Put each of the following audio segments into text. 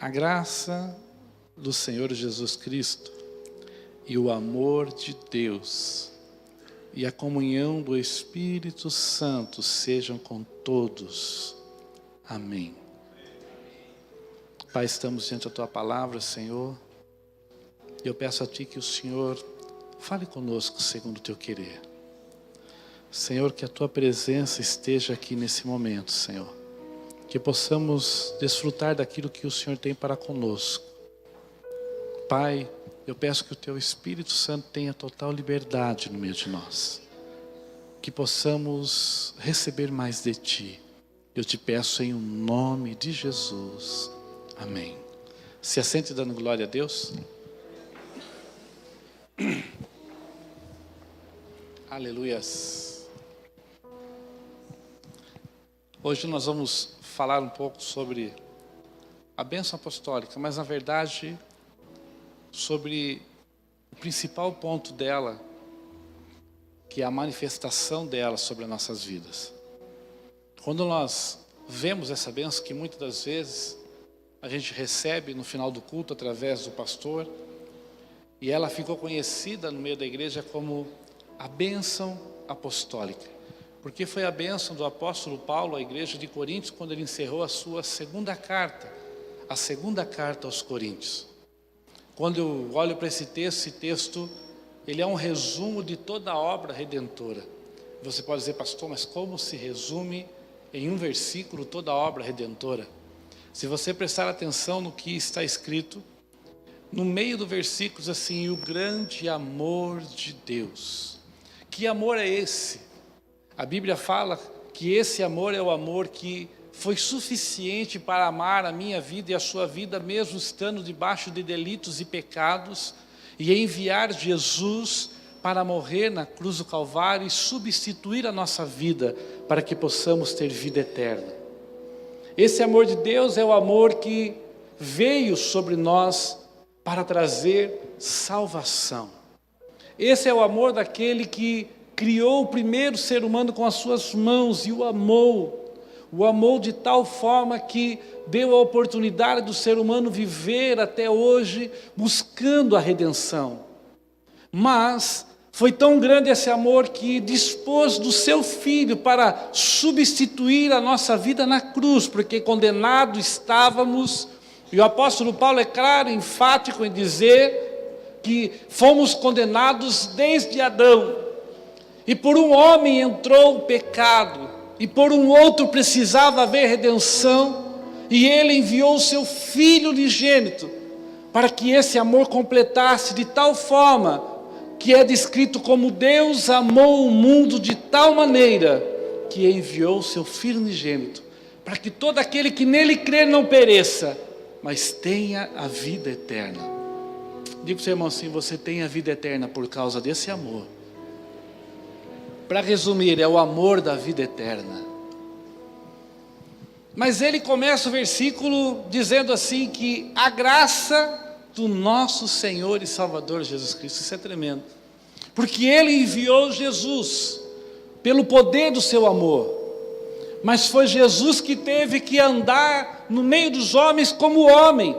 A graça do Senhor Jesus Cristo e o amor de Deus e a comunhão do Espírito Santo sejam com todos. Amém. Pai, estamos diante da Tua palavra, Senhor. E eu peço a Ti que o Senhor fale conosco segundo o Teu querer. Senhor, que a Tua presença esteja aqui nesse momento, Senhor. Que possamos desfrutar daquilo que o Senhor tem para conosco. Pai, eu peço que o Teu Espírito Santo tenha total liberdade no meio de nós. Que possamos receber mais de Ti. Eu te peço em nome de Jesus. Amém. Se assente dando glória a Deus. Aleluias. Hoje nós vamos falar um pouco sobre a bênção apostólica, mas na verdade sobre o principal ponto dela, que é a manifestação dela sobre as nossas vidas. Quando nós vemos essa bênção, que muitas das vezes a gente recebe no final do culto através do pastor, e ela ficou conhecida no meio da igreja como a bênção apostólica, porque foi a bênção do apóstolo Paulo à igreja de Coríntios quando ele encerrou a sua segunda carta, a segunda carta aos Coríntios. Quando eu olho para esse texto, ele é um resumo de toda a obra redentora. Você pode dizer, pastor, mas como se resume em um versículo toda a obra redentora? Se você prestar atenção no que está escrito, no meio do versículo diz assim: o grande amor de Deus. Que amor é esse? A Bíblia fala que esse amor é o amor que foi suficiente para amar a minha vida e a sua vida, mesmo estando debaixo de delitos e pecados, e enviar Jesus para morrer na cruz do Calvário e substituir a nossa vida para que possamos ter vida eterna. Esse amor de Deus é o amor que veio sobre nós para trazer salvação. Esse é o amor daquele que criou o primeiro ser humano com as suas mãos e o amou de tal forma que deu a oportunidade do ser humano viver até hoje buscando a redenção. Mas foi tão grande esse amor que dispôs do seu Filho para substituir a nossa vida na cruz, porque condenados estávamos, e o apóstolo Paulo é claro, enfático em dizer que fomos condenados desde Adão. E por um homem entrou o pecado, e por um outro precisava haver redenção, e ele enviou o seu Filho unigênito, para que esse amor completasse de tal forma, que é descrito como Deus amou o mundo de tal maneira, que enviou o seu Filho unigênito, para que todo aquele que nele crê não pereça, mas tenha a vida eterna. Diga para o seu irmão assim: você tem a vida eterna por causa desse amor. Para resumir, é o amor da vida eterna. Mas ele começa o versículo dizendo assim que a graça do nosso Senhor e Salvador Jesus Cristo, isso é tremendo, porque ele enviou Jesus pelo poder do seu amor, mas foi Jesus que teve que andar no meio dos homens como homem,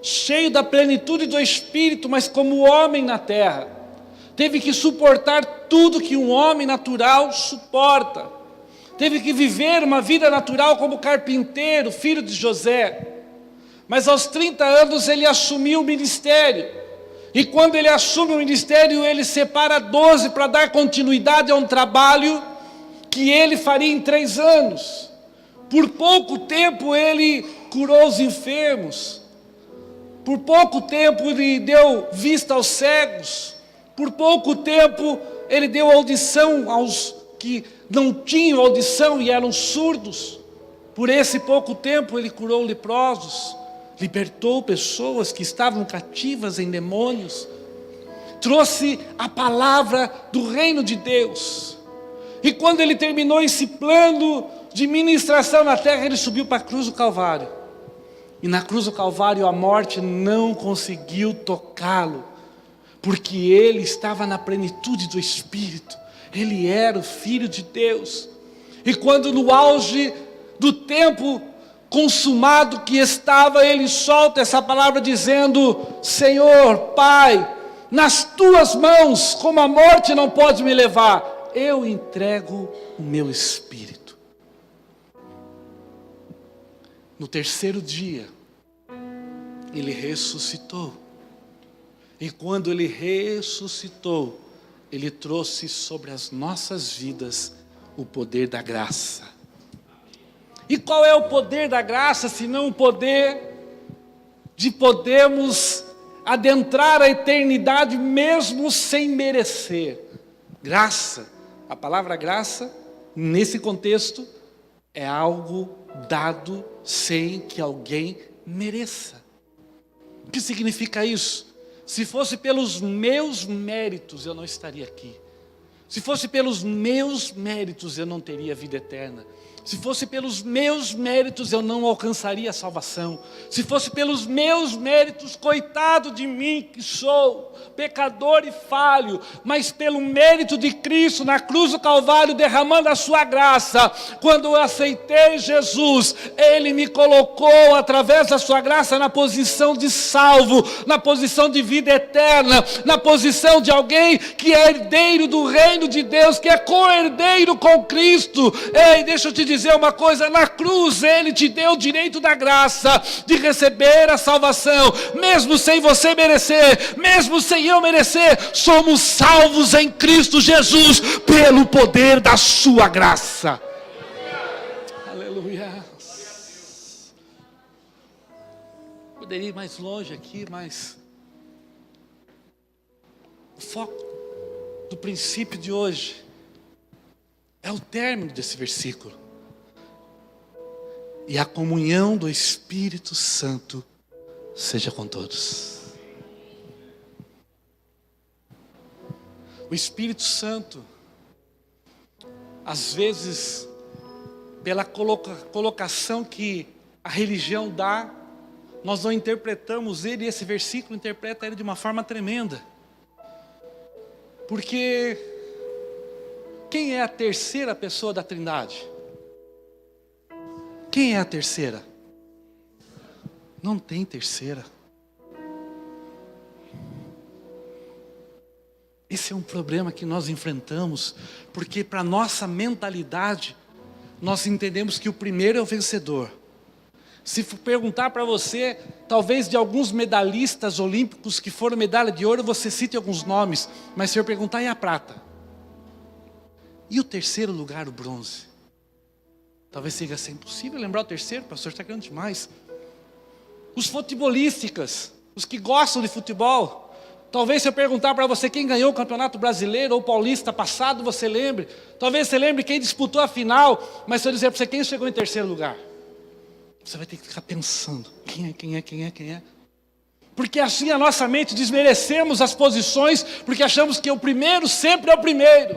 cheio da plenitude do Espírito, mas como homem na terra. Teve que suportar tudo que um homem natural suporta. Teve que viver uma vida natural como carpinteiro, filho de José. Mas aos 30 anos ele assumiu o ministério. E quando ele assume o ministério, ele separa 12 para dar continuidade a um trabalho que ele faria em 3 anos. Por pouco tempo ele curou os enfermos. Por pouco tempo ele deu vista aos cegos. Por pouco tempo ele deu audição aos que não tinham audição e eram surdos. Por esse pouco tempo ele curou leprosos, libertou pessoas que estavam cativas em demônios, trouxe a palavra do reino de Deus. E quando ele terminou esse plano de ministração na terra, ele subiu para a cruz do Calvário. E na cruz do Calvário a morte não conseguiu tocá-lo, porque ele estava na plenitude do Espírito. Ele era o Filho de Deus. E quando no auge do tempo consumado que estava, ele solta essa palavra dizendo: Senhor, Pai, nas tuas mãos, como a morte não pode me levar, eu entrego o meu espírito. No terceiro dia, ele ressuscitou. E quando ele ressuscitou, ele trouxe sobre as nossas vidas o poder da graça. E qual é o poder da graça, senão o poder de podermos adentrar a eternidade mesmo sem merecer? Graça, a palavra graça, nesse contexto, é algo dado sem que alguém mereça. O que significa isso? Se fosse pelos meus méritos, eu não estaria aqui. Se fosse pelos meus méritos, eu não teria vida eterna. Se fosse pelos meus méritos, eu não alcançaria a salvação. Se fosse pelos meus méritos, coitado de mim que sou pecador e falho, mas pelo mérito de Cristo na cruz do Calvário, derramando a sua graça, quando eu aceitei Jesus, Ele me colocou através da sua graça na posição de salvo, na posição de vida eterna, na posição de alguém que é herdeiro do reino de Deus, que é co-herdeiro com Cristo. Ei, deixa eu te dizer uma coisa, na cruz Ele te deu o direito da graça, de receber a salvação, mesmo sem você merecer, mesmo sem eu merecer, somos salvos em Cristo Jesus, pelo poder da sua graça. Aleluia. Poderia ir mais longe aqui, mas o foco do princípio de hoje é o término desse versículo. E a comunhão do Espírito Santo seja com todos. O Espírito Santo, às vezes, pela colocação que a religião dá, nós não interpretamos ele, e esse versículo interpreta ele de uma forma tremenda. Porque quem é a terceira pessoa da Trindade? Quem é a terceira? Não tem terceira. Esse é um problema que nós enfrentamos, porque para nossa mentalidade, nós entendemos que o primeiro é o vencedor. Se perguntar para você, talvez de alguns medalhistas olímpicos que foram medalha de ouro, você cite alguns nomes, mas se eu perguntar, e a prata? E o terceiro lugar, o bronze? Talvez seja assim, impossível lembrar o terceiro, o pastor está grande demais. Os futebolistas, os que gostam de futebol, talvez se eu perguntar para você quem ganhou o Campeonato Brasileiro ou Paulista passado, você lembre. Talvez você lembre quem disputou a final, mas se eu dizer para você quem chegou em terceiro lugar, você vai ter que ficar pensando, quem é? Porque assim a nossa mente desmerecemos as posições, porque achamos que o primeiro sempre é o primeiro.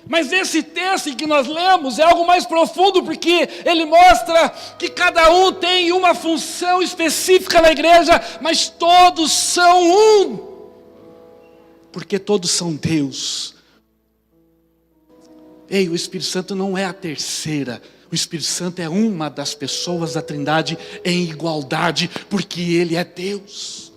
Mas esse texto em que nós lemos é algo mais profundo, porque ele mostra que cada um tem uma função específica na igreja, mas todos são um, porque todos são Deus. Ei, o Espírito Santo não é a terceira, o Espírito Santo é uma das pessoas da Trindade em igualdade, porque Ele é Deus.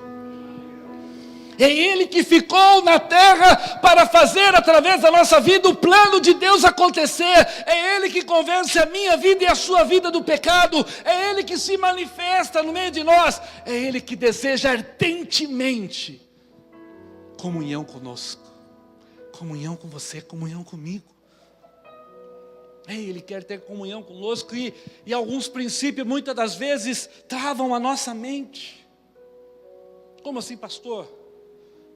É Ele que ficou na terra para fazer através da nossa vida o plano de Deus acontecer. É Ele que convence a minha vida e a sua vida do pecado. É Ele que se manifesta no meio de nós. É Ele que deseja ardentemente comunhão conosco, comunhão com você, comunhão comigo. Ele quer ter comunhão conosco e alguns princípios muitas das vezes travam a nossa mente. Como assim, pastor?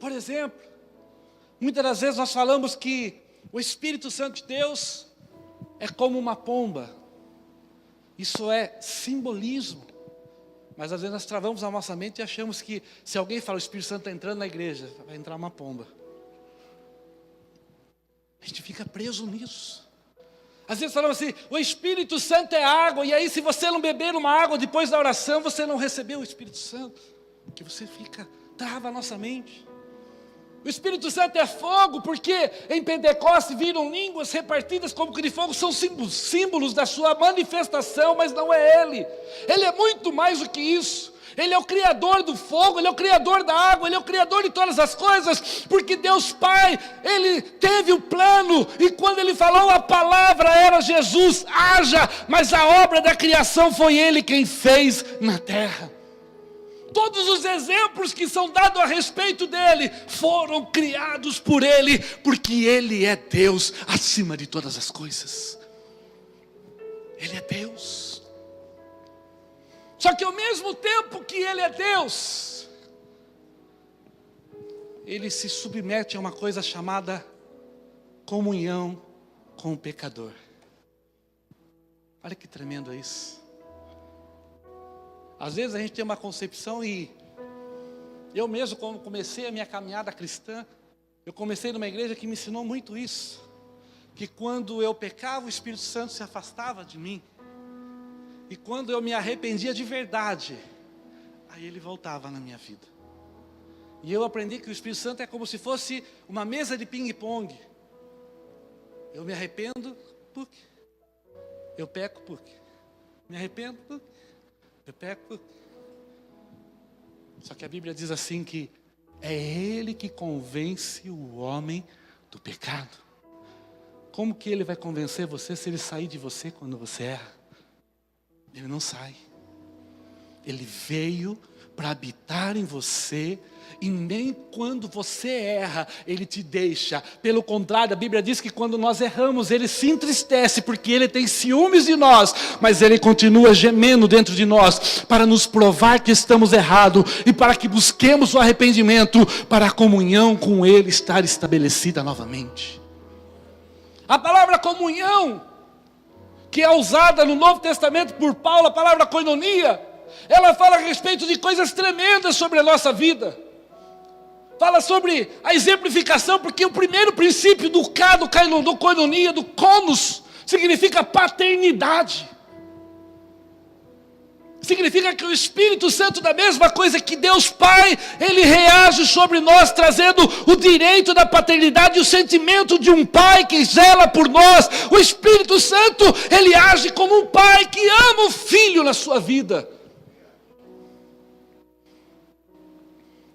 Por exemplo, muitas das vezes nós falamos que o Espírito Santo de Deus é como uma pomba. Isso é simbolismo. Mas às vezes nós travamos a nossa mente e achamos que se alguém fala o Espírito Santo está entrando na igreja, vai entrar uma pomba. A gente fica preso nisso. Às vezes falamos assim, o Espírito Santo é água, e aí se você não beber uma água depois da oração, você não recebeu o Espírito Santo. Porque você trava a nossa mente. O Espírito Santo é fogo, porque em Pentecostes viram línguas repartidas como que de fogo, são símbolos da sua manifestação, mas não é Ele. Ele é muito mais do que isso. Ele é o Criador do fogo, Ele é o Criador da água, Ele é o Criador de todas as coisas, porque Deus Pai, Ele teve o plano, e quando Ele falou a palavra era Jesus, haja, mas a obra da criação foi Ele quem fez na terra. Todos os exemplos que são dados a respeito dele foram criados por ele, porque ele é Deus acima de todas as coisas. Ele é Deus. Só que ao mesmo tempo que ele é Deus, ele se submete a uma coisa chamada comunhão com o pecador. Olha que tremendo é isso. Às vezes a gente tem uma concepção, e eu mesmo, quando comecei a minha caminhada cristã, eu comecei numa igreja que me ensinou muito isso, que quando eu pecava, o Espírito Santo se afastava de mim, e quando eu me arrependia de verdade, aí ele voltava na minha vida. E eu aprendi que o Espírito Santo é como se fosse uma mesa de ping-pong. Eu me arrependo, puc. Eu peco, puc. Me arrependo, puc. Eu peco. Só que a Bíblia diz assim que é Ele que convence o homem do pecado. Como que Ele vai convencer você se Ele sair de você quando você erra? Ele não sai. Ele veio para habitar em você, e nem quando você erra, Ele te deixa. Pelo contrário, a Bíblia diz que quando nós erramos, Ele se entristece, porque Ele tem ciúmes de nós, mas Ele continua gemendo dentro de nós, para nos provar que estamos errados, e para que busquemos o arrependimento, para a comunhão com Ele estar estabelecida novamente. A palavra comunhão, que é usada no Novo Testamento por Paulo, a palavra koinonia, ela fala a respeito de coisas tremendas sobre a nossa vida. Fala sobre a exemplificação, porque o primeiro princípio do koinonia, do konos, significa paternidade. Significa que o Espírito Santo, da mesma coisa que Deus Pai, Ele reage sobre nós, trazendo o direito da paternidade e o sentimento de um pai que zela por nós. O Espírito Santo, Ele age como um pai que ama o filho na sua vida.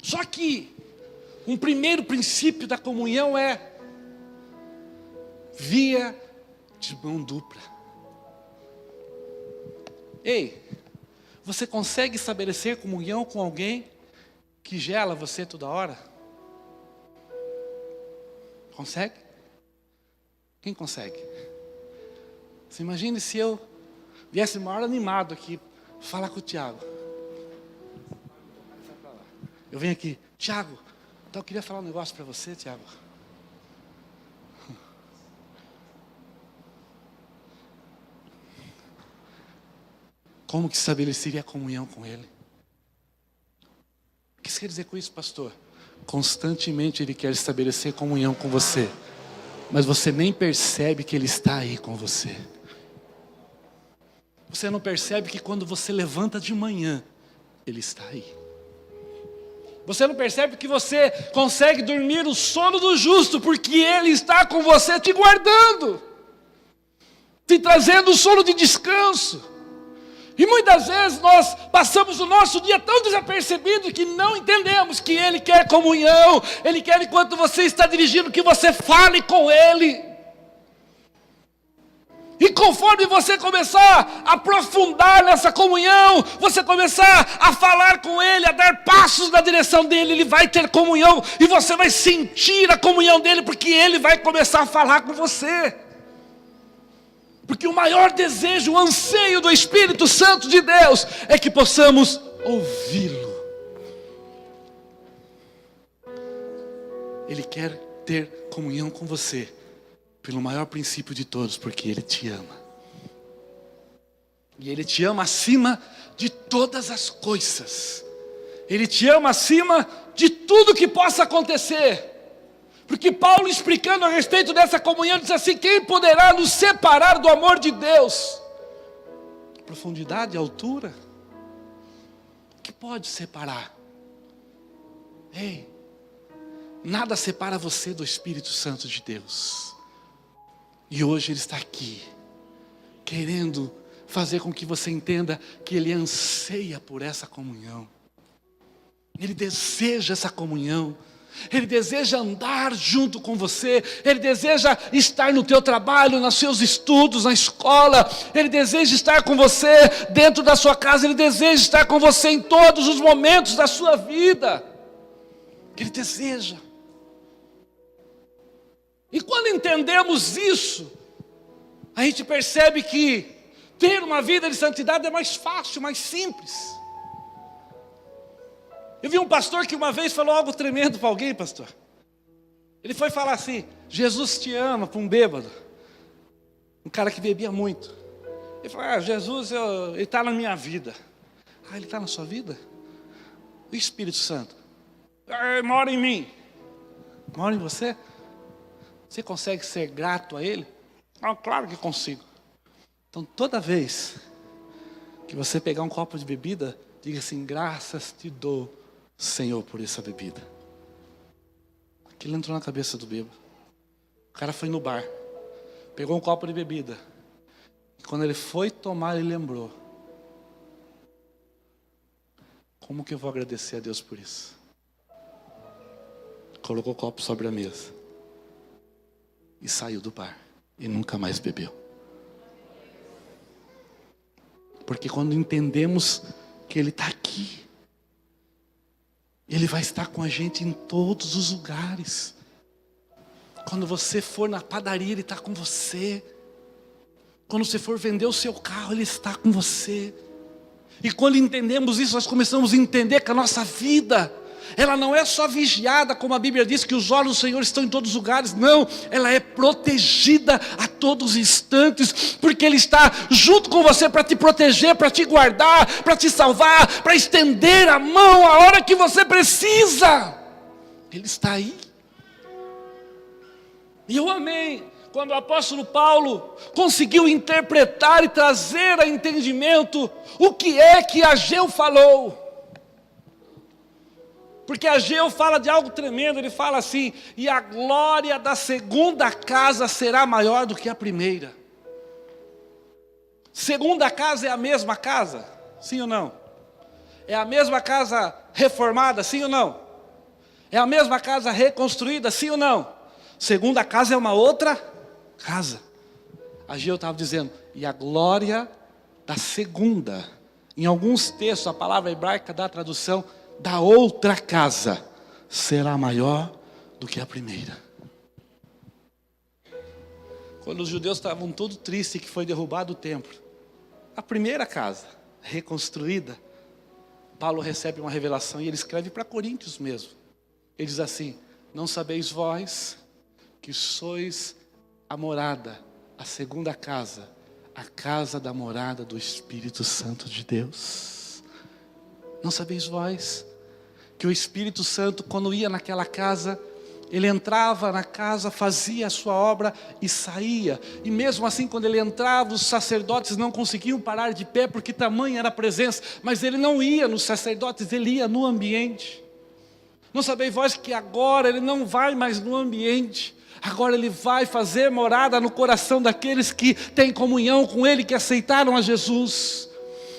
Só que um primeiro princípio da comunhão é via de mão dupla. Ei, você consegue estabelecer comunhão com alguém que gela você toda hora? Consegue? Quem consegue? Você imagine se eu viesse uma hora animado aqui falar com o Tiago. Eu venho aqui, Tiago, então eu queria falar um negócio para você, Tiago. Como que estabeleceria a comunhão com Ele? O que você quer dizer com isso, pastor? Constantemente Ele quer estabelecer comunhão com você, mas você nem percebe que Ele está aí com você. Você não percebe que quando você levanta de manhã, Ele está aí. Você não percebe que você consegue dormir o sono do justo, porque Ele está com você te guardando, te trazendo o sono de descanso. E muitas vezes nós passamos o nosso dia tão desapercebido que não entendemos que Ele quer comunhão. Ele quer, enquanto você está dirigindo, que você fale com Ele. E conforme você começar a aprofundar nessa comunhão, você começar a falar com Ele, a dar passos na direção dEle, Ele vai ter comunhão, e você vai sentir a comunhão dEle, porque Ele vai começar a falar com você. Porque o maior desejo, o anseio do Espírito Santo de Deus é que possamos ouvi-lo. Ele quer ter comunhão com você pelo maior princípio de todos, porque Ele te ama. E Ele te ama acima de todas as coisas. Ele te ama acima de tudo que possa acontecer. Porque Paulo, explicando a respeito dessa comunhão, diz assim: quem poderá nos separar do amor de Deus? Profundidade, altura? O que pode separar? Ei, Nada separa você do Espírito Santo de Deus. E hoje Ele está aqui, querendo fazer com que você entenda que Ele anseia por essa comunhão. Ele deseja essa comunhão. Ele deseja andar junto com você. Ele deseja estar no teu trabalho, nos seus estudos, na escola. Ele deseja estar com você dentro da sua casa. Ele deseja estar com você em todos os momentos da sua vida. Ele deseja. E quando entendemos isso, a gente percebe que ter uma vida de santidade é mais fácil, mais simples. Eu vi um pastor que uma vez falou algo tremendo para alguém, pastor. Ele foi falar assim: Jesus te ama, para um bêbado. Um cara que bebia muito. Ele falou: Jesus, ele está na minha vida. Ele está na sua vida? O Espírito Santo? Ele mora em mim. Mora em você? Você consegue ser grato a Ele? Claro que consigo. Então toda vez que você pegar um copo de bebida, diga assim: graças te dou, Senhor, por essa bebida. Aquilo entrou na cabeça do bêbado. O cara foi no bar, pegou um copo de bebida. E quando ele foi tomar, ele lembrou: como que eu vou agradecer a Deus por isso? Colocou o copo sobre a mesa e saiu do bar e nunca mais bebeu. Porque quando entendemos que Ele está aqui, Ele vai estar com a gente em todos os lugares. Quando você for na padaria, Ele está com você. Quando você for vender o seu carro, Ele está com você. E quando entendemos isso, nós começamos a entender que a nossa vida, ela não é só vigiada, como a Bíblia diz, que os olhos do Senhor estão em todos os lugares. Não, ela é protegida a todos os instantes, porque Ele está junto com você para te proteger, para te guardar, para te salvar, para estender a mão a hora que você precisa. Ele está aí. E eu amei quando o apóstolo Paulo conseguiu interpretar e trazer a entendimento o que é que Ageu falou. Porque Ageu fala de algo tremendo. Ele fala assim: e a glória da segunda casa será maior do que a primeira. Segunda casa é a mesma casa? Sim ou não? É a mesma casa reformada? Sim ou não? É a mesma casa reconstruída? Sim ou não? Segunda casa é uma outra casa. Ageu estava dizendo: e a glória da segunda. Em alguns textos a palavra hebraica dá a tradução da outra casa será maior do que a primeira. Quando os judeus estavam todos tristes que foi derrubado o templo, a primeira casa reconstruída, Paulo recebe uma revelação e ele escreve para Coríntios mesmo. Ele diz assim: não sabeis vós que sois a morada, a segunda casa, a casa da morada do Espírito Santo de Deus? Não sabeis vós que o Espírito Santo, quando ia naquela casa, ele entrava na casa, fazia a sua obra e saía. E mesmo assim, quando ele entrava, os sacerdotes não conseguiam parar de pé, porque tamanha era a presença. Mas ele não ia nos sacerdotes, ele ia no ambiente. Não sabeis vós que agora ele não vai mais no ambiente. Agora Ele vai fazer morada no coração daqueles que têm comunhão com Ele, que aceitaram a Jesus.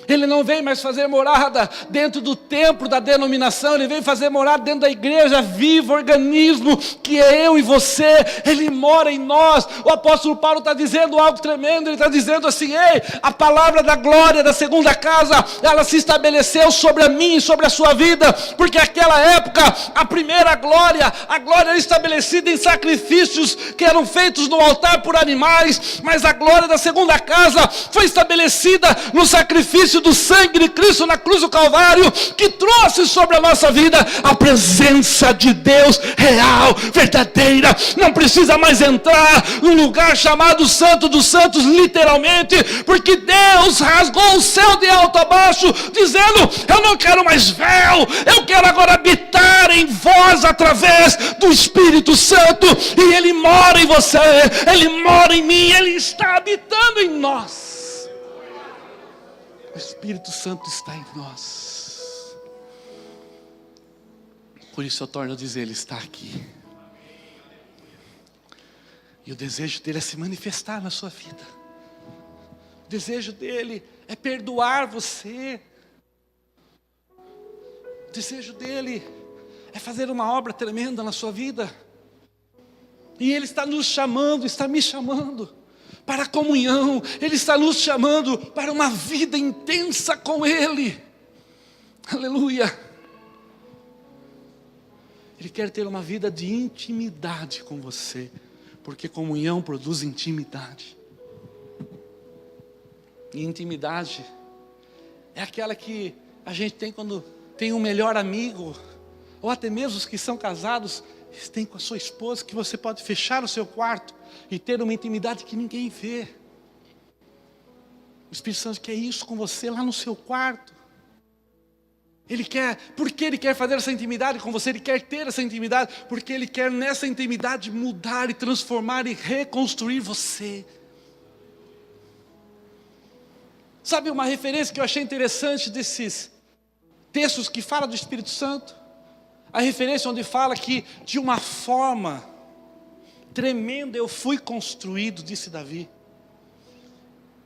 Ele não vem mais fazer morada dentro do templo da denominação. Ele vem fazer morada dentro da igreja viva, organismo, que é eu e você. Ele mora em nós. O apóstolo Paulo está dizendo algo tremendo. Ele está dizendo assim: ei, a palavra da glória da segunda casa, ela se estabeleceu sobre a mim e sobre a sua vida. Porque naquela época, a primeira glória, a glória era estabelecida em sacrifícios que eram feitos no altar por animais. Mas a glória da segunda casa foi estabelecida no sacrifício do sangue de Cristo na cruz do Calvário, que trouxe sobre a nossa vida a presença de Deus real, verdadeira. Não precisa mais entrar no lugar chamado Santo dos Santos, literalmente, porque Deus rasgou o céu de alto a baixo, dizendo: eu não quero mais véu, eu quero agora habitar em vós através do Espírito Santo. E Ele mora em você, Ele mora em mim, Ele está habitando em nós. O Espírito Santo está em nós. Por isso eu torno a dizer: Ele está aqui. E o desejo dele é se manifestar na sua vida. O desejo dele é perdoar você. O desejo dele é fazer uma obra tremenda na sua vida. E ele está nos chamando, está me chamando para a comunhão. Ele está nos chamando para uma vida intensa com ele. Aleluia. Ele quer ter uma vida de intimidade com você, porque comunhão produz intimidade. E intimidade é aquela que a gente tem quando tem um melhor amigo, ou até mesmo os que são casados, tem com a sua esposa, que você pode fechar o seu quarto e ter uma intimidade que ninguém vê. O Espírito Santo quer isso com você lá no seu quarto. Ele quer, porque Ele quer fazer essa intimidade com você, Ele quer ter essa intimidade, porque Ele quer nessa intimidade mudar e transformar e reconstruir você. Sabe uma referência que eu achei interessante desses textos que falam do Espírito Santo? A referência onde fala que de uma forma tremenda eu fui construído, disse Davi.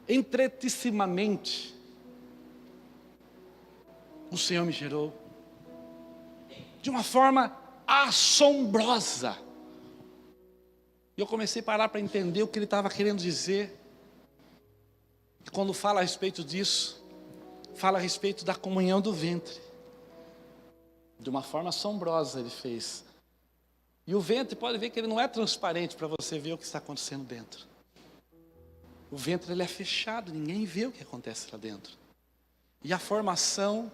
Entretissimamente o Senhor me gerou. De uma forma assombrosa. E eu comecei a parar para entender o que ele estava querendo dizer. E quando fala a respeito disso, fala a respeito da comunhão do ventre. De uma forma assombrosa ele fez. E o ventre, pode ver que ele não é transparente para você ver o que está acontecendo dentro. O ventre ele é fechado, ninguém vê o que acontece lá dentro. E a formação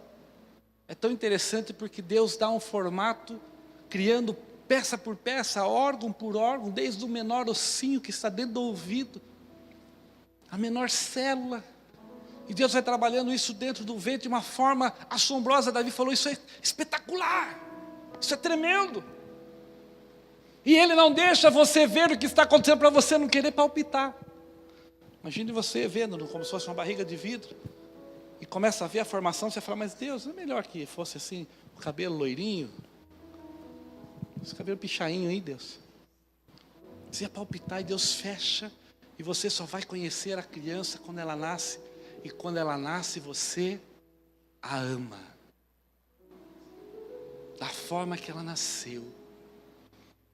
é tão interessante porque Deus dá um formato, criando peça por peça, órgão por órgão, desde o menor ossinho que está dentro do ouvido, a menor célula. E Deus vai trabalhando isso dentro do ventre de uma forma assombrosa. Davi falou, isso é espetacular, isso é tremendo. E Ele não deixa você ver o que está acontecendo para você não querer palpitar. Imagine você vendo como se fosse uma barriga de vidro. E começa a ver a formação, você fala, mas Deus, não é melhor que fosse assim, o cabelo loirinho? Esse cabelo pichainho aí, Deus. Você ia palpitar e Deus fecha. E você só vai conhecer a criança quando ela nasce. E quando ela nasce, você a ama. Da forma que ela nasceu.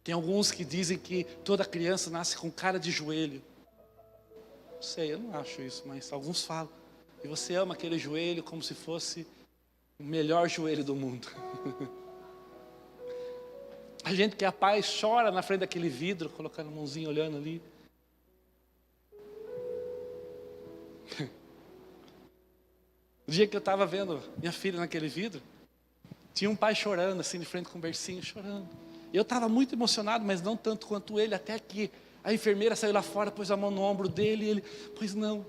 Tem alguns que dizem que toda criança nasce com cara de joelho. Não sei, eu não acho isso, mas alguns falam. E você ama aquele joelho como se fosse o melhor joelho do mundo. A gente que é pai chora na frente daquele vidro, colocando a mãozinha olhando ali. O dia que eu estava vendo minha filha naquele vidro, tinha um pai chorando assim de frente com o bercinho, chorando. Eu estava muito emocionado, mas não tanto quanto ele, até que a enfermeira saiu lá fora, pôs a mão no ombro dele, e ele, pois não,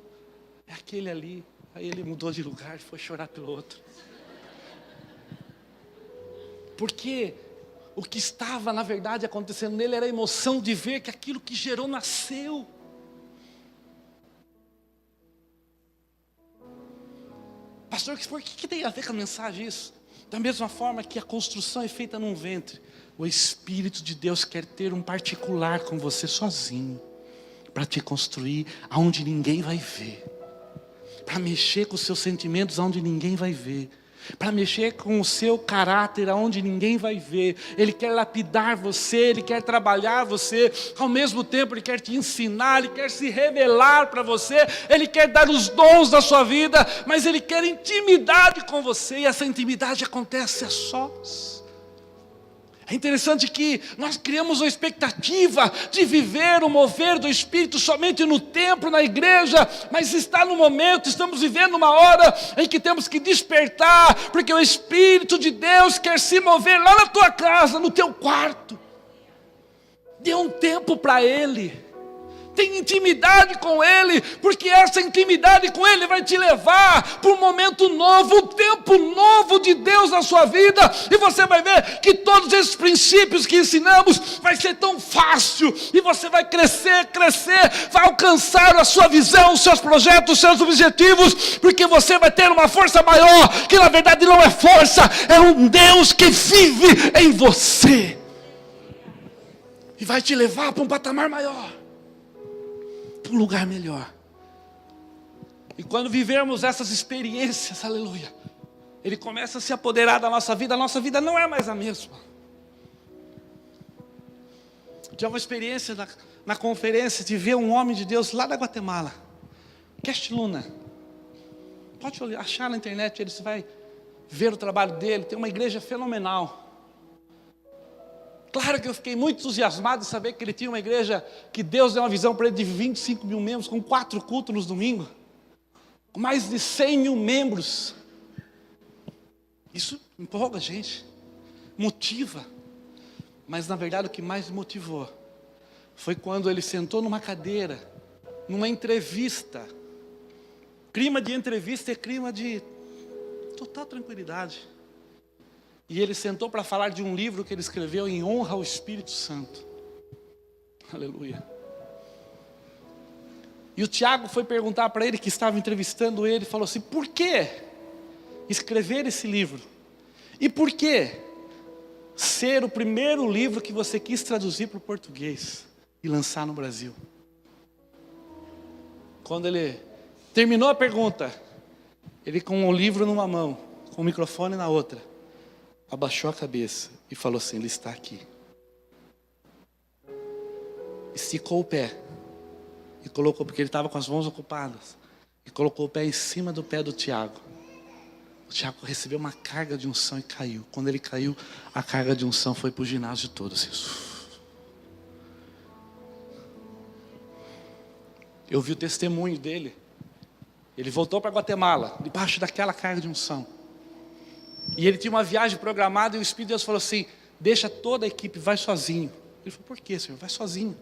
é aquele ali. Aí ele mudou de lugar e foi chorar pelo outro. Porque o que estava na verdade acontecendo nele era a emoção de ver que aquilo que gerou nasceu. Pastor, o que tem a ver com a mensagem isso? Da mesma forma que a construção é feita num ventre, o Espírito de Deus quer ter um particular com você sozinho, para te construir aonde ninguém vai ver, para mexer com os seus sentimentos aonde ninguém vai ver, para mexer com o seu caráter aonde ninguém vai ver. Ele quer lapidar você, Ele quer trabalhar você, ao mesmo tempo Ele quer te ensinar, Ele quer se revelar para você, Ele quer dar os dons da sua vida, mas Ele quer intimidade com você, e essa intimidade acontece a sós. É interessante que nós criamos uma expectativa de viver o mover do Espírito somente no templo, na igreja, mas está no momento, estamos vivendo uma hora em que temos que despertar, porque o Espírito de Deus quer se mover lá na tua casa, no teu quarto. Dê um tempo para Ele. Tem intimidade com Ele, porque essa intimidade com Ele vai te levar para um momento novo, um tempo novo de Deus na sua vida, e você vai ver que todos esses princípios que ensinamos vai ser tão fácil, e você vai crescer, vai alcançar a sua visão, os seus projetos, os seus objetivos, porque você vai ter uma força maior, que na verdade não é força, é um Deus que vive em você, e vai te levar para um patamar maior. para um lugar melhor. E quando vivermos essas experiências, aleluia, Ele começa a se apoderar da nossa vida. A nossa vida não é mais a mesma. Tive uma experiência na conferência de ver um homem de Deus lá da Guatemala, Cash Luna. Pode achar na internet, você vai ver o trabalho dele. Tem uma igreja fenomenal. Claro que eu fiquei muito entusiasmado de saber que ele tinha uma igreja, que Deus deu uma visão para ele de 25 mil membros, com 4 cultos nos domingos, com mais de 100 mil membros. Isso empolga a gente, motiva. Mas na verdade o que mais me motivou foi quando ele sentou numa cadeira, numa entrevista. Clima de entrevista é clima de total tranquilidade. E ele sentou para falar de um livro que ele escreveu em honra ao Espírito Santo. Aleluia. E o Tiago foi perguntar para ele, que estava entrevistando ele, falou assim: por que escrever esse livro? E por que ser o primeiro livro que você quis traduzir para o português e lançar no Brasil? Quando ele terminou a pergunta, ele com o livro numa mão, com o microfone na outra, abaixou a cabeça e falou assim: ele está aqui. Esticou o pé e colocou, porque ele estava com as mãos ocupadas, e colocou o pé em cima do pé do Tiago. O Tiago recebeu uma carga de unção e caiu. Quando ele caiu, a carga de unção foi para o ginásio todo. Assim. Eu vi o testemunho dele. Ele voltou para Guatemala, debaixo daquela carga de unção. E ele tinha uma viagem programada e o Espírito de Deus falou assim: deixa toda a equipe, vai sozinho. Ele falou: por que, Senhor? Vai sozinho.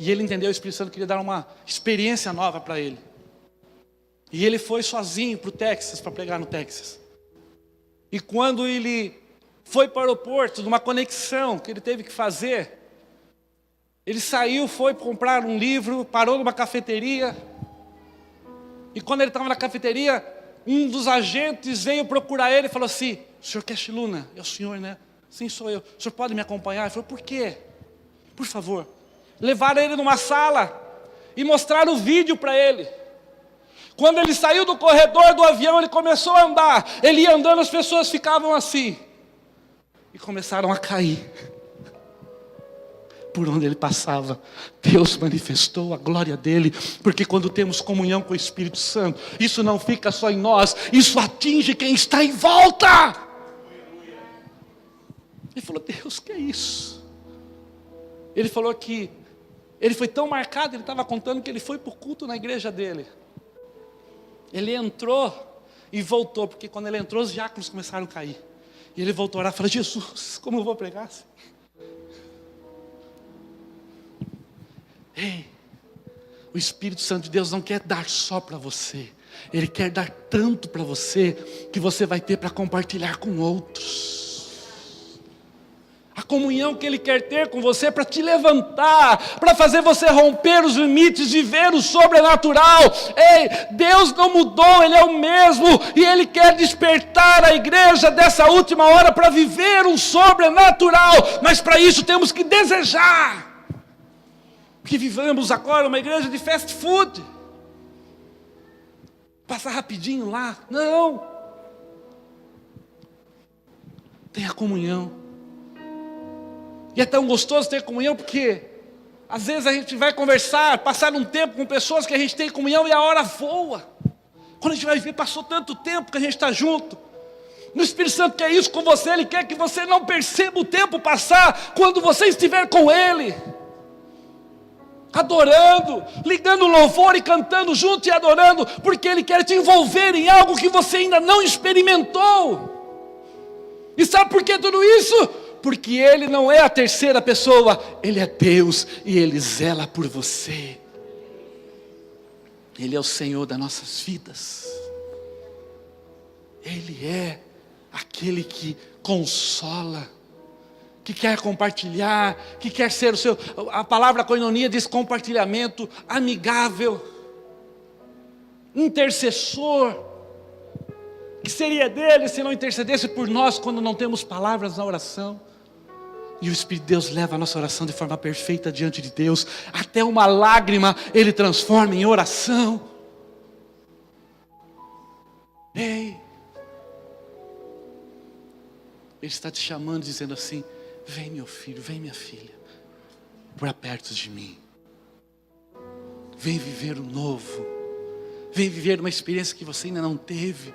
E ele entendeu, o Espírito Santo queria dar uma experiência nova para ele. E ele foi sozinho para o Texas, para pregar no Texas. E quando ele foi para o aeroporto, numa conexão que ele teve que fazer, ele saiu, foi comprar um livro, parou numa cafeteria. E quando ele estava na cafeteria, um dos agentes veio procurar ele e falou assim: senhor Cash Luna, é o senhor, né? Sim, sou eu. O senhor pode me acompanhar? Ele falou: por quê? Por favor. Levaram ele numa sala e mostraram o vídeo para ele. Quando ele saiu do corredor do avião, ele começou a andar. Ele ia andando, as pessoas ficavam assim. E começaram a cair. Por onde ele passava, Deus manifestou a glória dele, porque quando temos comunhão com o Espírito Santo, isso não fica só em nós, isso atinge quem está em volta. Ele falou: Deus, que é isso? Ele falou que ele foi tão marcado, ele estava contando que ele foi para o culto na igreja dele. Ele entrou e voltou, porque quando ele entrou, os diáconos começaram a cair. E ele voltou a orar e falou: Jesus, como eu vou pregar? Ei, o Espírito Santo de Deus não quer dar só para você. Ele quer dar tanto para você, que você vai ter para compartilhar com outros. A comunhão que Ele quer ter com você, para te levantar, para fazer você romper os limites, viver o sobrenatural. Ei, Deus não mudou, Ele é o mesmo, e Ele quer despertar a igreja dessa última hora para viver um sobrenatural. Mas para isso temos que desejar. Que vivamos agora uma igreja de fast food. Passar rapidinho lá. Não. Tenha comunhão. E é tão gostoso ter comunhão, porque às vezes a gente vai conversar, passar um tempo com pessoas que a gente tem comunhão e a hora voa. Quando a gente vai ver, passou tanto tempo que a gente está junto. O Espírito Santo quer isso com você. Ele quer que você não perceba o tempo passar quando você estiver com Ele. Adorando, ligando louvor e cantando junto e adorando, porque Ele quer te envolver em algo que você ainda não experimentou. E sabe por que tudo isso? Porque Ele não é a terceira pessoa, Ele é Deus e Ele zela por você. Ele é o Senhor das nossas vidas. Ele é aquele que consola, que quer compartilhar, que quer ser o seu... A palavra koinonia diz compartilhamento, amigável, intercessor. Que seria dele se não intercedesse por nós quando não temos palavras na oração? E o Espírito de Deus leva a nossa oração de forma perfeita diante de Deus. Até uma lágrima Ele transforma em oração. Ei! Ele está te chamando, dizendo assim: vem meu filho, vem minha filha, por perto de mim. Vem viver o novo. Vem viver uma experiência que você ainda não teve.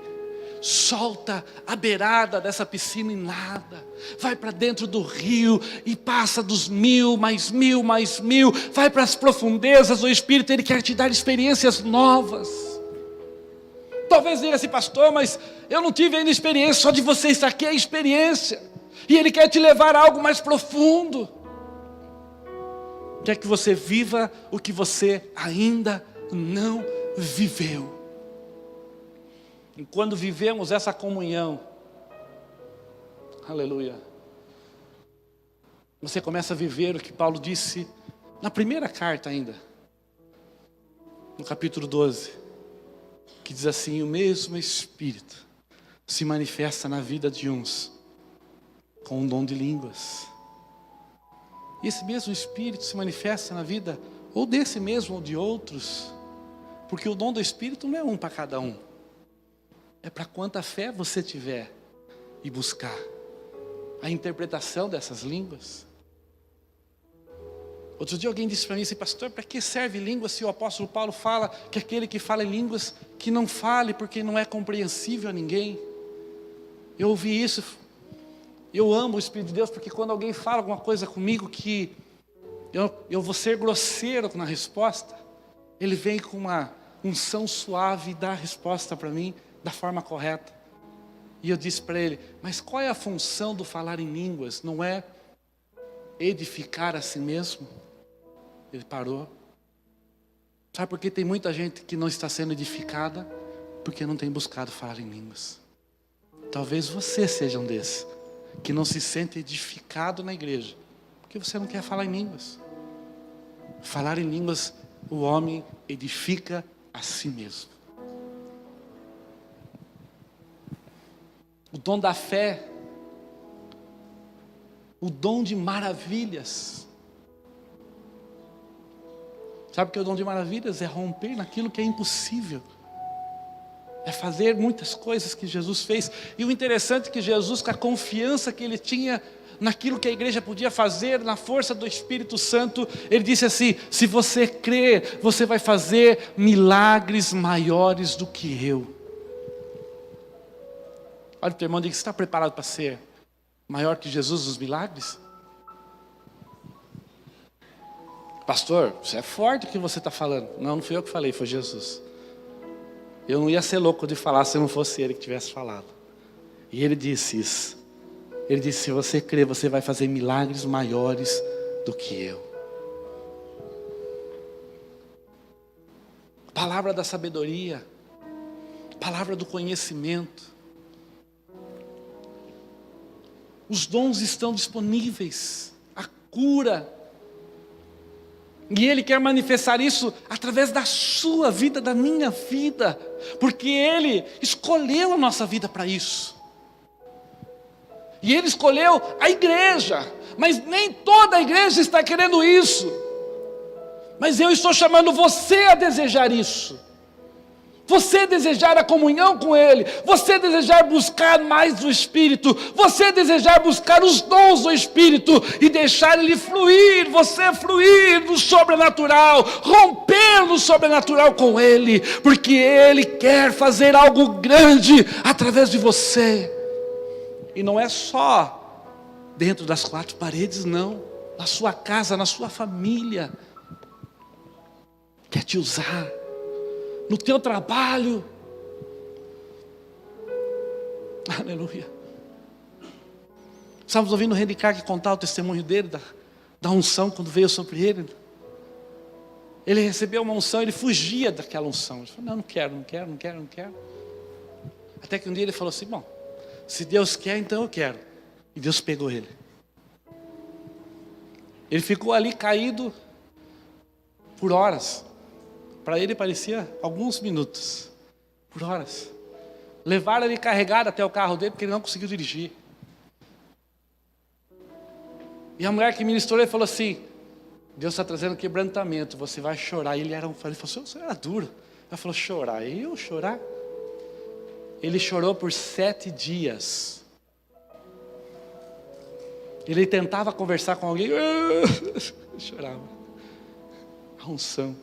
Solta a beirada dessa piscina e nada. Vai para dentro do rio e passa dos 1000, mais 1000, mais 1000. Vai para as profundezas do Espírito. Ele quer te dar experiências novas. Talvez diga assim: pastor, mas eu não tive ainda experiência. Só de você estar aqui é experiência. E Ele quer te levar a algo mais profundo. Quer que você viva o que você ainda não viveu. E quando vivemos essa comunhão, aleluia, você começa a viver o que Paulo disse na primeira carta ainda, no capítulo 12, que diz assim: o mesmo Espírito se manifesta na vida de uns com um dom de línguas. E esse mesmo Espírito se manifesta na vida ou desse mesmo ou de outros, porque o dom do Espírito não é um para cada um. É para quanta fé você tiver e buscar a interpretação dessas línguas. Outro dia alguém disse para mim assim: pastor, para que serve língua se o apóstolo Paulo fala que aquele que fala em línguas, que não fale porque não é compreensível a ninguém? Eu ouvi isso. Eu amo o Espírito de Deus, porque quando alguém fala alguma coisa comigo que eu vou ser grosseiro na resposta, ele vem com uma unção suave e dá a resposta para mim da forma correta. E eu disse para ele: mas qual é a função do falar em línguas? Não é edificar a si mesmo? Ele parou. Sabe por que tem muita gente que não está sendo edificada? Porque não tem buscado falar em línguas. Talvez você seja um desses, que não se sente edificado na igreja, porque você não quer falar em línguas. Falar em línguas, o homem edifica a si mesmo. O dom da fé, o dom de maravilhas. Sabe o que é o dom de maravilhas? É romper naquilo que é impossível. É fazer muitas coisas que Jesus fez. E o interessante é que Jesus, com a confiança que Ele tinha naquilo que a igreja podia fazer, na força do Espírito Santo, Ele disse assim: se você crer, você vai fazer milagres maiores do que eu. Olha o teu irmão, diga: você está preparado para ser maior que Jesus nos milagres? Pastor, isso é forte o que você está falando. Não, não fui eu que falei, foi Jesus. Eu não ia ser louco de falar se não fosse Ele que tivesse falado. E Ele disse isso. Ele disse: se você crer, você vai fazer milagres maiores do que eu. Palavra da sabedoria, palavra do conhecimento. Os dons estão disponíveis, a cura. E Ele quer manifestar isso através da sua vida, da minha vida. Porque Ele escolheu a nossa vida para isso. E Ele escolheu a igreja. Mas nem toda a igreja está querendo isso. Mas eu estou chamando você a desejar isso. Você desejar a comunhão com Ele, você desejar buscar mais do Espírito, você desejar buscar os dons do Espírito e deixar Ele fluir, você fluir no sobrenatural, romper no sobrenatural com Ele, porque Ele quer fazer algo grande através de você. E não é só dentro das 4 paredes, não, na sua casa, na sua família. Quer te usar no teu trabalho. Aleluia. Estávamos ouvindo o Randy Clark contar o testemunho dele, da unção quando veio sobre ele. Ele recebeu uma unção, ele fugia daquela unção. Ele falou: não quero. Até que um dia ele falou assim: bom, se Deus quer, então eu quero. E Deus pegou ele. Ele ficou ali caído por horas. Para ele parecia alguns minutos, por horas. Levaram ele carregado até o carro dele, porque ele não conseguiu dirigir. E a mulher que ministrou, ele falou assim, Deus está trazendo quebrantamento, você vai chorar. E ele falou, você era duro. Ela falou, chorar? Eu chorar? Ele chorou por 7 dias. Ele tentava conversar com alguém, chorava. A unção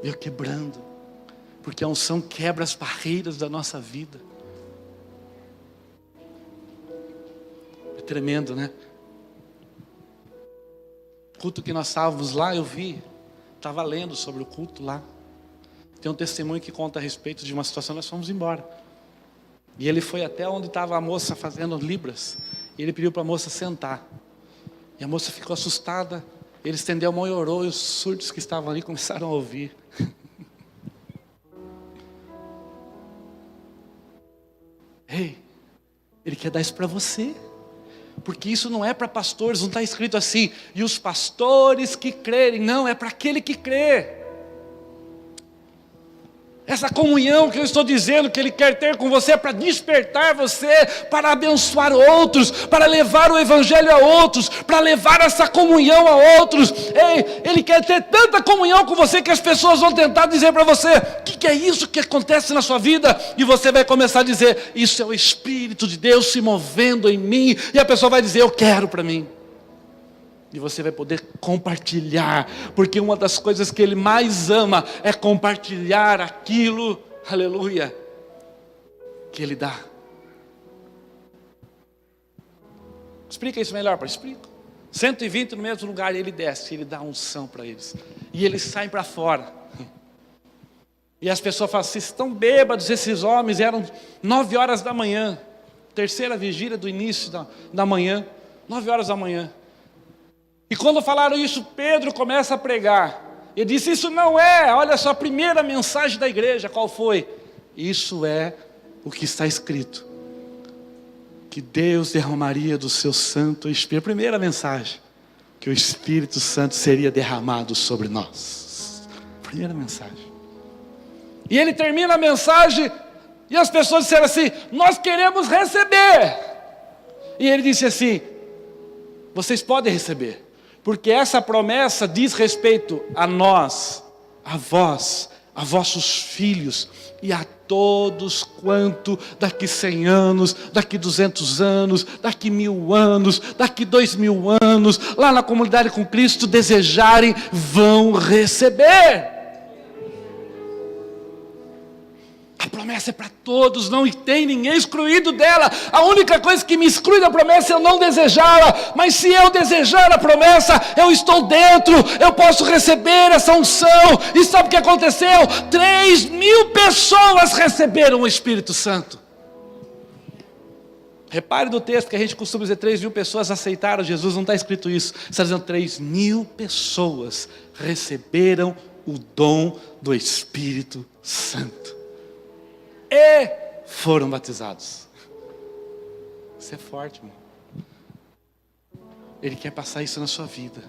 veio quebrando, porque a unção quebra as barreiras da nossa vida. É tremendo, né? O culto que nós estávamos lá, eu vi, estava lendo sobre o culto lá. Tem um testemunho que conta a respeito de uma situação, nós fomos embora. E ele foi até onde estava a moça fazendo libras. E ele pediu para a moça sentar. E a moça ficou assustada. Ele estendeu a mão e orou. E os surdos que estavam ali começaram a ouvir. Ei, ele quer dar isso para você. Porque isso não é para pastores, não está escrito assim. E os pastores que crerem. Não, é para aquele que crê. Essa comunhão que eu estou dizendo que Ele quer ter com você é para despertar você, para abençoar outros, para levar o Evangelho a outros, para levar essa comunhão a outros. Ei, Ele quer ter tanta comunhão com você que as pessoas vão tentar dizer para você, o que é isso que acontece na sua vida? E você vai começar a dizer, isso é o Espírito de Deus se movendo em mim. E a pessoa vai dizer, eu quero para mim. E você vai poder compartilhar, porque uma das coisas que Ele mais ama é compartilhar aquilo, aleluia, que Ele dá. Explica isso melhor, para explico. 120 no mesmo lugar, e Ele desce, Ele dá unção para eles. E eles saem para fora. E as pessoas falam, vocês estão bêbados, esses homens, eram 9 horas da manhã, terceira vigília do início da manhã, 9 horas da manhã. E quando falaram isso, Pedro começa a pregar. Ele disse, isso não é, olha só, a primeira mensagem da igreja, qual foi? Isso é o que está escrito. Que Deus derramaria do seu Santo Espírito. A primeira mensagem, que o Espírito Santo seria derramado sobre nós. Primeira mensagem. E ele termina a mensagem, e as pessoas disseram assim, nós queremos receber. E ele disse assim, vocês podem receber. Porque essa promessa diz respeito a nós, a vós, a vossos filhos e a todos quanto daqui 100 anos, daqui 200 anos, daqui 1000 anos, daqui 2000 anos, lá na comunidade com Cristo desejarem, vão receber. A promessa é para todos, não tem ninguém excluído dela. A única coisa que me exclui da promessa é eu não desejá-la. Mas se eu desejar a promessa, eu estou dentro, eu posso receber essa unção. E sabe o que aconteceu? 3.000 pessoas receberam o Espírito Santo. Repare no texto que a gente costuma dizer 3.000 pessoas aceitaram Jesus, não está escrito isso. Está dizendo 3.000 pessoas receberam o dom do Espírito Santo. E foram batizados. Isso é forte, irmão. Ele quer passar isso na sua vida.